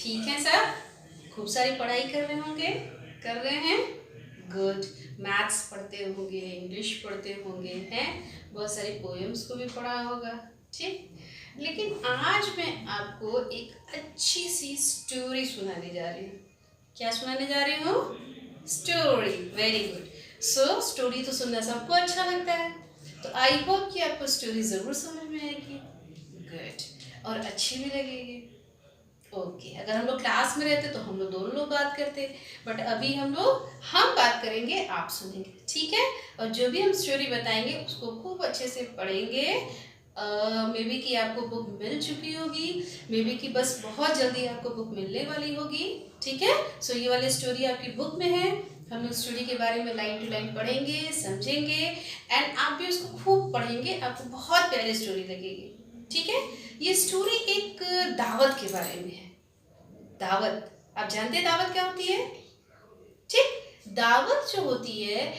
ठीक है सब? खूब सारी पढ़ाई कर रहे होंगे? कर रहे हैं? गुड। मैथ्स पढ़ते होंगे, इंग्लिश पढ़ते होंगे, हैं? बहुत सारी पोएम्स को भी पढ़ा होगा, ठीक? लेकिन आज मैं आपको एक अच्छी सी स्टोरी सुनाने जा रही हूँ। क्या सुनाने जा रही हूँ? Story. Very good. So story तो सुनना सबको अच्छा लगता है, तो आई होप कि आपको स्टोरी ज़रूर समझ में आएगी। गुड। और अच्छी भी लगेगी। ओके, अगर हम लोग क्लास में रहते तो हम लोग दोनों लोग बात करते, बट अभी हम बात करेंगे, आप सुनेंगे, ठीक है? और जो भी हम स्टोरी बताएंगे उसको खूब अच्छे से पढ़ेंगे। मे बी कि आपको बुक मिल चुकी होगी, मे बी कि बस बहुत जल्दी आपको बुक मिलने वाली होगी, ठीक है? सो ये वाली स्टोरी आपकी बुक में है। हम लोग स्टोरी के बारे में लाइन टू लाइन पढ़ेंगे, समझेंगे, एंड आप भी उसको खूब पढ़ेंगे, आपको बहुत प्यारी स्टोरी लगेगी, ठीक है? ये स्टोरी एक दावत के बारे में है। दावत, आप जानते हैं दावत क्या होती है? ठीक, दावत जो होती है,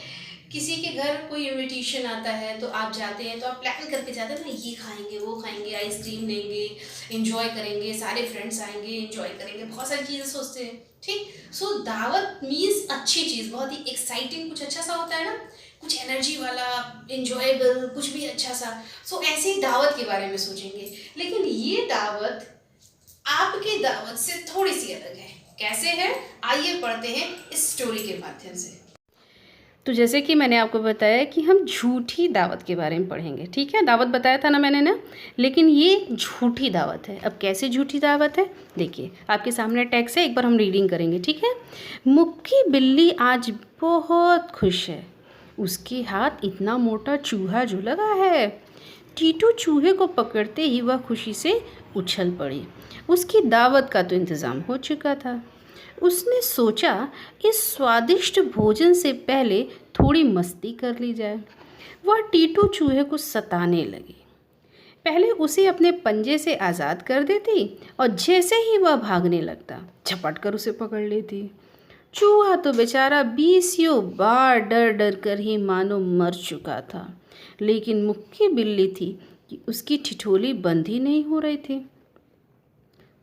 किसी के घर कोई इनविटेशन आता है तो आप जाते हैं, तो आप प्लान करके जाते हैं ना, ये खाएंगे, वो खाएंगे, आइसक्रीम लेंगे, एंजॉय करेंगे, सारे फ्रेंड्स आएंगे, एंजॉय करेंगे, बहुत सारी चीज़ें सोचते हैं, ठीक? सो दावत मीन्स अच्छी चीज़, बहुत ही एक्साइटिंग, कुछ अच्छा सा होता है ना, कुछ एनर्जी वाला, एंजॉयबल, कुछ भी अच्छा सा। सो ऐसे ही दावत के बारे में सोचेंगे, लेकिन ये दावत आपकी दावत से थोड़ी सी अलग है। कैसे है? आइए पढ़ते हैं इस स्टोरी के माध्यम से। तो जैसे कि मैंने आपको बताया कि हम झूठी दावत के बारे में पढ़ेंगे, ठीक है? दावत बताया था ना मैंने ना, लेकिन ये झूठी दावत है। अब कैसे झूठी दावत है, देखिए आपके सामने टेक्स्ट है, एक बार हम रीडिंग करेंगे, ठीक है? मुक्की बिल्ली आज बहुत खुश है, उसके हाथ इतना मोटा चूहा जो लगा है। टीटू चूहे को पकड़ते ही वह खुशी से उछल पड़ी। उसकी दावत का तो इंतज़ाम हो चुका था। उसने सोचा इस स्वादिष्ट भोजन से पहले थोड़ी मस्ती कर ली जाए। वह टीटू चूहे को सताने लगी। पहले उसे अपने पंजे से आज़ाद कर देती और जैसे ही वह भागने लगता झपट कर उसे पकड़ लेती। चूहा तो बेचारा बीसियों बार डर डर कर ही मानो मर चुका था, लेकिन मुक्की बिल्ली थी कि उसकी ठिठोली बंद ही नहीं हो रही थी।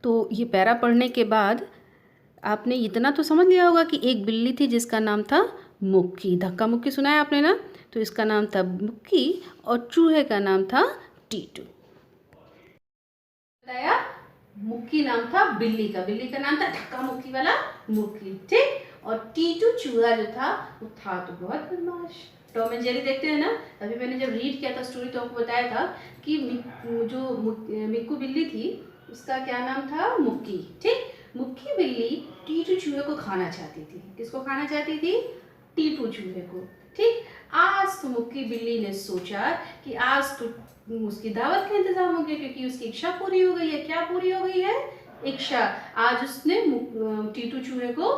तो ये पैरा पढ़ने के बाद आपने इतना तो समझ लिया होगा कि एक बिल्ली थी जिसका नाम था मुक्की। धक्का मुक्की सुना है आपने ना? तो इसका नाम था मुक्की और चूहे का नाम था टीटू। बताया, मुक्की नाम था बिल्ली का नाम था धक्का मुक्की वाला मुक्की, ठीक? और टीटू चूहा जो था वो था तो बहुत बदमाश। टॉम एंड जेरी देखते हैं ना? अभी मैंने जब रीड किया था स्टोरी तो आपको बताया था कि मिक्कू बिल्ली थी, उसका क्या नाम था? मुक्की, ठीक? मुक्की बिल्ली टीटू चूहे को खाना चाहती थी। किसको खाना चाहती थी? टीटू चूहे को, ठीक? आज तो मुक्की बिल्ली ने सोचा कि आज तो उसकी दावत का इंतजाम हो गया, क्योंकि उसकी इच्छा पूरी हो गई है। क्या पूरी हो गई है? इच्छा। आज उसने टीटू चूहे को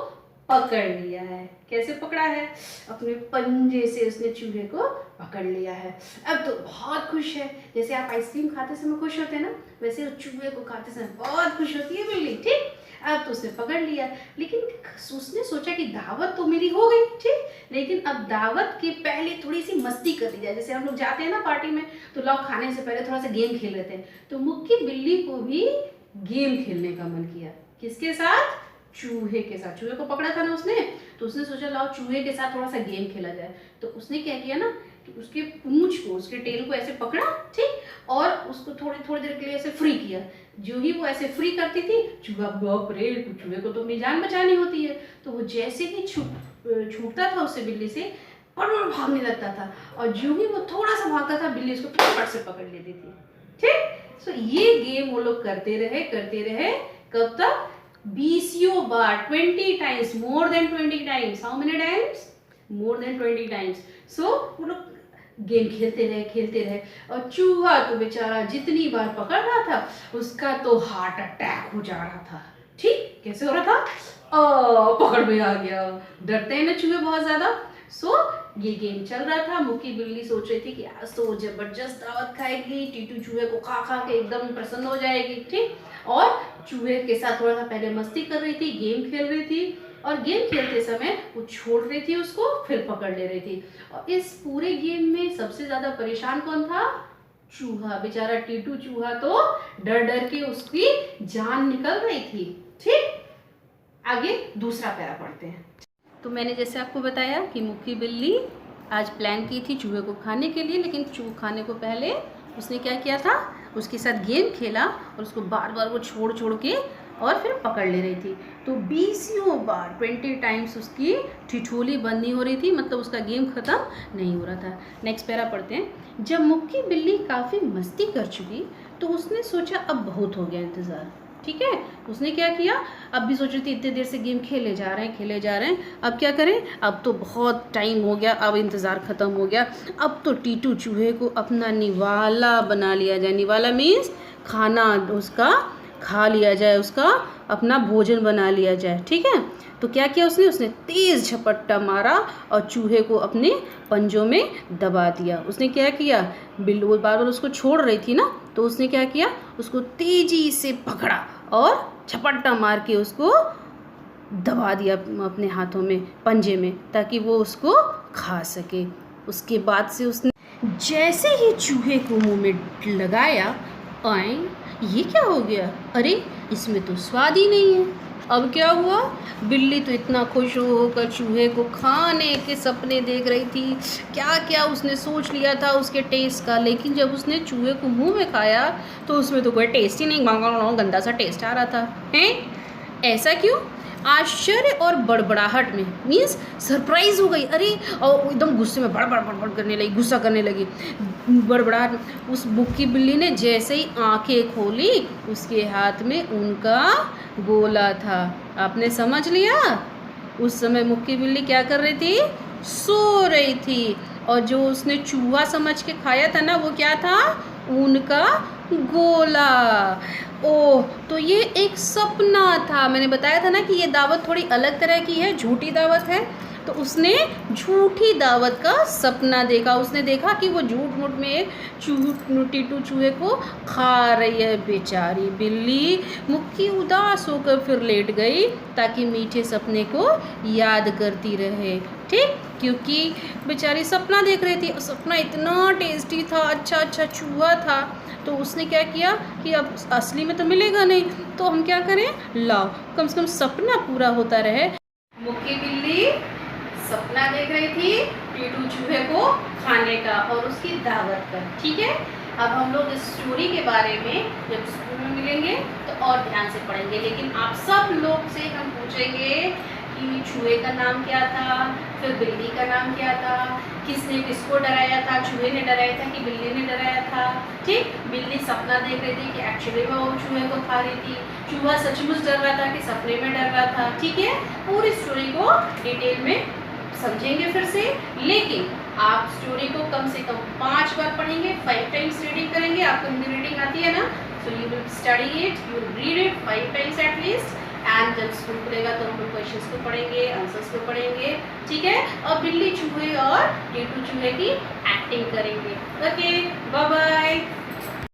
पकड़ लिया है। कैसे पकड़ा है? अपने पंजे से उसने चूहे को पकड़ लिया है। अब तो बहुत खुश है, जैसे आप आइसक्रीम खाते समय खुश होते हैं ना, वैसे चूहे को खाते समय बहुत खुश होती है बिल्ली, ठीक? अब तो उसने पकड़ लिया, लेकिन उसने सोचा कि दावत तो मेरी हो गई, ठीक? लेकिन अब दावत के पहले थोड़ी सी मस्ती कर ली जाए। जैसे हम लोग जाते हैं ना पार्टी में, तो लोग खाने से पहले थोड़ा सा गेम खेल लेते हैं, तो मुक्की बिल्ली को भी गेम खेलने का मन किया। किसके साथ? चूहे के साथ। चूहे को पकड़ा था ना उसने, तो उसने सोचा लाओ चूहे के साथ थोड़ा सा गेम खेला जाए। तो उसने क्या किया ना कि उसके पूंछ को, उसके टेल को ऐसे पकड़ा, ठीक? और उसको थोड़ी थोड़ी देर के लिए ऐसे फ्री किया। जो ही वो ऐसे फ्री करती थी, चूहा बाप रे, चूहे को तो अपनी जान बचानी होती है, तो वो जैसे ही छूटता था उससे बिल्ली से, और भागने लगता था, और जो ही वो थोड़ा सा भागता था बिल्ली उसको फट से पकड़ लेती थी, ठीक? सो ये गेम वो लोग करते रहे। कब तक? 20 बार, 20 times, more than 20 times. How many times? More than 20 times. So वो लोग गेम खेलते रहे, और चूहा तो बेचारा जितनी बार पकड़ रहा था उसका तो हार्ट अटैक हो जा रहा था, ठीक? कैसे हो रहा था? पकड़ में आ गया। डरते हैं ना चूहे बहुत ज्यादा। सो ये गेम चल रहा था। मुक्की बिल्ली सोच रही थी कि आज तो जबरदस्त दावत खाएगी, टीटू चूहे को खा खा के एकदम प्रसन्न हो जाएगी, ठीक? और चूहे के साथ थोड़ा सा पहले मस्ती कर रही थी, गेम खेल रही थी, और गेम खेलते समय वो छोड़ रही थी उसको, फिर पकड़ ले रही थी। और इस पूरे गेम में सबसे ज्यादा परेशान कौन था? चूहा। बेचारा टीटू चूहा तो डर डर के उसकी जान निकल रही थी, ठीक? आगे दूसरा पैरा पढ़ते हैं। तो मैंने जैसे आपको बताया कि मुक्की बिल्ली आज प्लान की थी चूहे को खाने के लिए, लेकिन चूहे खाने को पहले उसने क्या किया था, उसके साथ गेम खेला और उसको बार बार वो छोड़ छोड़ के और फिर पकड़ ले रही थी। तो 20 बार 20 टाइम्स उसकी ठिठोली बंद नहीं हो रही थी, मतलब उसका गेम ख़त्म नहीं हो रहा था। नेक्स्ट पैरा पढ़ते हैं। जब मुक्की बिल्ली काफ़ी मस्ती कर चुकी तो उसने सोचा अब बहुत हो गया इंतज़ार। ठीक है, उसने क्या किया, अब भी सोच रही थी इतने देर से गेम खेले जा रहे हैं, अब क्या करें, अब तो बहुत टाइम हो गया, अब इंतज़ार ख़त्म हो गया, अब तो टीटू चूहे को अपना निवाला बना लिया जाए। निवाला मीन्स खाना उसका खा लिया जाए, उसका अपना भोजन बना लिया जाए। ठीक है, तो क्या किया उसने तेज़ झपट्टा मारा और चूहे को अपने पंजों में दबा दिया। उसने क्या किया, बिल्ली बार बार उसको छोड़ रही थी ना, तो उसने क्या किया, उसको तेज़ी से पकड़ा और झपट्टा मार के उसको दबा दिया अपने हाथों में, पंजे में, ताकि वो उसको खा सके। उसके बाद से उसने जैसे ही चूहे को मुंह में लगाया, आए ये क्या हो गया, अरे इसमें तो स्वाद ही नहीं है। अब क्या हुआ, बिल्ली तो इतना खुश होकर चूहे को खाने के सपने देख रही थी, क्या क्या उसने सोच लिया था उसके टेस्ट का, लेकिन जब उसने चूहे को मुंह में खाया तो उसमें तो कोई टेस्ट ही नहीं, गंदा सा टेस्ट आ रहा था। हैं, ऐसा क्यों? आश्चर्य और बड़बड़ाहट में मीन्स सरप्राइज हो गई, अरे, और एकदम गुस्से में बड़बड़ करने लगी, गुस्सा करने लगी, बड़बड़ाहट। उस मुक्की बिल्ली ने जैसे ही आंखें खोली, उसके हाथ में उनका गोला था। आपने समझ लिया, उस समय मुक्की बिल्ली क्या कर रही थी, सो रही थी, और जो उसने चूहा समझ के खाया था ना, वो क्या था, उनका गोला। ओह, तो ये एक सपना था। मैंने बताया था ना कि ये दावत थोड़ी अलग तरह की है, झूठी दावत है। तो उसने झूठी दावत का सपना देखा, उसने देखा कि वो झूठ मूठ में एक टीटू चूहे को खा रही है। बेचारी बिल्ली मुक्की उदास होकर फिर लेट गई, ताकि मीठे सपने को याद करती रहे। ठीक, क्योंकि बेचारी सपना देख रही थी और सपना इतना टेस्टी था, अच्छा चूहा था। तो उसने क्या किया कि अब असली में तो मिलेगा नहीं, तो हम क्या करें, लाओ कम से कम सपना पूरा होता रहे। मुक्की बिल्ली सपना देख रही थी टीटू चूहे को खाने का और उसकी दावत का। ठीक है, अब हम लोग इस स्टोरी के बारे में जब स्कूल में मिलेंगे तो और ध्यान से पढ़ेंगे, लेकिन आप सब लोग से हम पूछेंगे कि चूहे का नाम क्या था, फिर बिल्ली का नाम क्या था, किसने किसको डराया था, चूहे ने डराया था कि बिल्ली ने डराया था। ठीक, बिल्ली सपना देख रही थी कि एक्चुअली में वो चूहे को खा रही थी, चूहा सचमुच डर रहा था कि सपने में डर रहा था। ठीक है, पूरी स्टोरी को डिटेल में समझेंगे फिर से, लेकिन आप स्टोरी को कम से कम 5 बार पढ़ेंगे, 5 टाइम्स रीडिंग करेंगे। आपको हिंदी रीडिंग आती है ना, so you will study it, you will read it 5 times at least. And जब स्कूल खुलेगा तो हम लोग क्वेश्चंस को पढ़ेंगे, आंसर्स को पढ़ेंगे। ठीक है, और बिल्ली चूहे और टीटू चूहे की एक्टिंग करेंगे। Okay, bye bye.